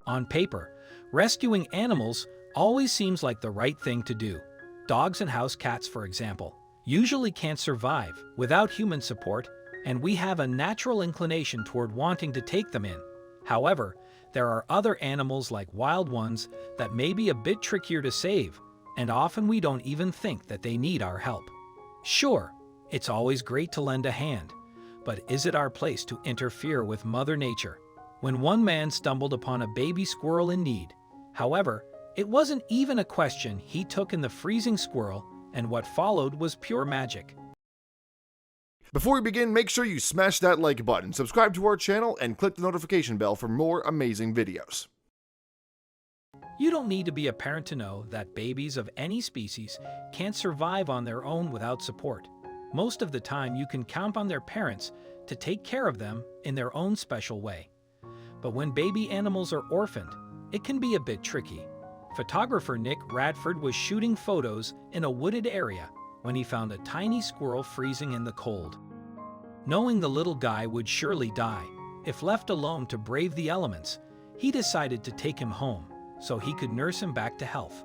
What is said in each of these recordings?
On paper, rescuing animals always seems like the right thing to do. Dogs and house cats, for example, usually can't survive without human support, and we have a natural inclination toward wanting to take them in. However, there are other animals like wild ones that may be a bit trickier to save, and often we don't even think that they need our help. Sure, it's always great to lend a hand, but is it our place to interfere with Mother Nature? When one man stumbled upon a baby squirrel in need, however, it wasn't even a question he took in the freezing squirrel, and what followed was pure magic. Before we begin, make sure you smash that like button, subscribe to our channel, and click the notification bell for more amazing videos. You don't need to be a parent to know that babies of any species can't survive on their own without support. Most of the time, you can count on their parents to take care of them in their own special way. But when baby animals are orphaned, it can be a bit tricky. Photographer Nick Radford was shooting photos in a wooded area when he found a tiny squirrel freezing in the cold. Knowing the little guy would surely die if left alone to brave the elements, he decided to take him home so he could nurse him back to health.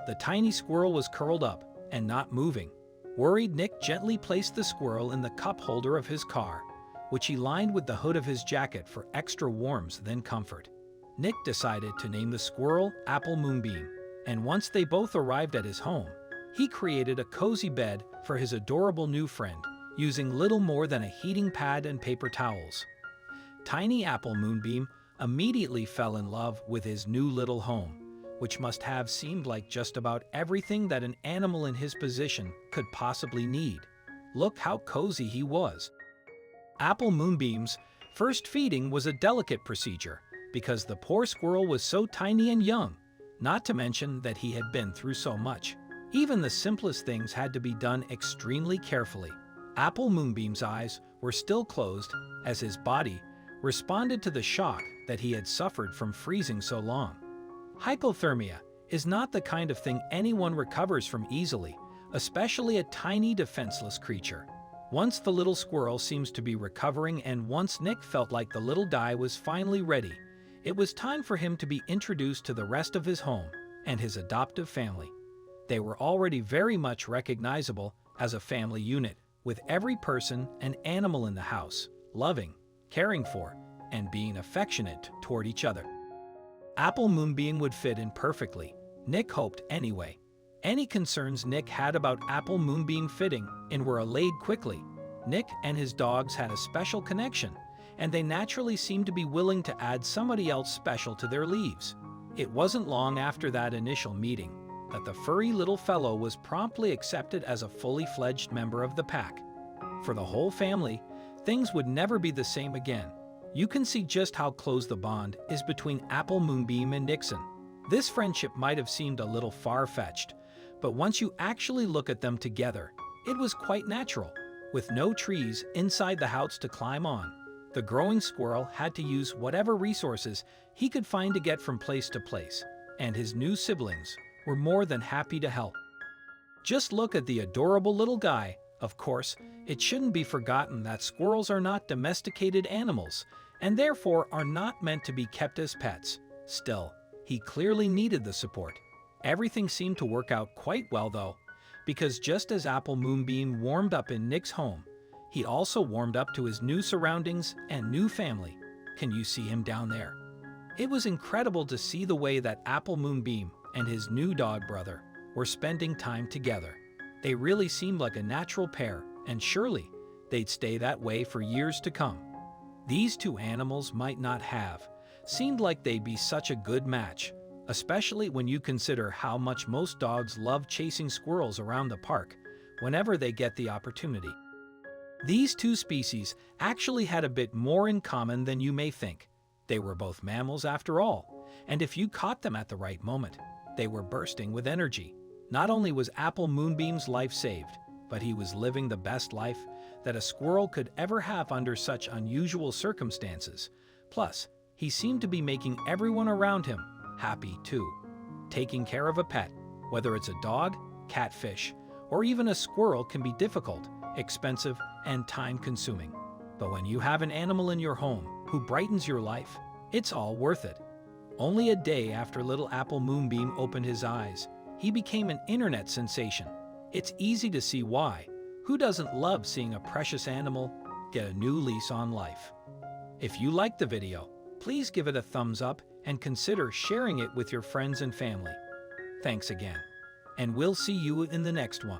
The tiny squirrel was curled up and not moving. Worried, Nick gently placed the squirrel in the cup holder of his car, which he lined with the hood of his jacket for extra warmth than comfort. Nick decided to name the squirrel Apple Moonbeam, and once they both arrived at his home, he created a cozy bed for his adorable new friend, using little more than a heating pad and paper towels. Tiny Apple Moonbeam immediately fell in love with his new little home, which must have seemed like just about everything that an animal in his position could possibly need. Look how cozy he was. Apple Moonbeam's first feeding was a delicate procedure because the poor squirrel was so tiny and young, not to mention that he had been through so much. Even the simplest things had to be done extremely carefully. Apple Moonbeam's eyes were still closed as his body responded to the shock that he had suffered from freezing so long. Hypothermia is not the kind of thing anyone recovers from easily, especially a tiny defenseless creature. Once the little squirrel seems to be recovering, and once Nick felt like the little guy was finally ready, it was time for him to be introduced to the rest of his home and his adoptive family. They were already very much recognizable as a family unit, with every person and animal in the house loving, caring for, and being affectionate toward each other. Apple Moonbeam would fit in perfectly, Nick hoped anyway. Any concerns Nick had about Apple Moonbeam fitting in were allayed quickly. Nick and his dogs had a special connection, and they naturally seemed to be willing to add somebody else special to their lives. It wasn't long after that initial meeting that the furry little fellow was promptly accepted as a fully fledged member of the pack. For the whole family, things would never be the same again. You can see just how close the bond is between Apple Moonbeam and Nixon. This friendship might have seemed a little far-fetched, but once you actually look at them together, it was quite natural. With no trees inside the house to climb on, the growing squirrel had to use whatever resources he could find to get from place to place, and his new siblings were more than happy to help. Just look at the adorable little guy. Of course, it shouldn't be forgotten that squirrels are not domesticated animals, and therefore are not meant to be kept as pets. Still, he clearly needed the support. Everything seemed to work out quite well though, because just as Apple Moonbeam warmed up in Nick's home, he also warmed up to his new surroundings and new family. Can you see him down there? It was incredible to see the way that Apple Moonbeam and his new dog brother were spending time together. They really seemed like a natural pair, and surely they'd stay that way for years to come. These two animals might not have seemed like they'd be such a good match, especially when you consider how much most dogs love chasing squirrels around the park whenever they get the opportunity. These two species actually had a bit more in common than you may think. They were both mammals after all, and if you caught them at the right moment, they were bursting with energy. Not only was Apple Moonbeam's life saved, but he was living the best life that a squirrel could ever have under such unusual circumstances. Plus, he seemed to be making everyone around him happy too. Taking care of a pet, whether it's a dog, catfish, or even a squirrel, can be difficult, expensive, and time-consuming. But when you have an animal in your home who brightens your life, it's all worth it. Only a day after little Apple Moonbeam opened his eyes, he became an internet sensation. It's easy to see why. Who doesn't love seeing a precious animal get a new lease on life? If you liked the video, please give it a thumbs up and consider sharing it with your friends and family. Thanks again, and we'll see you in the next one.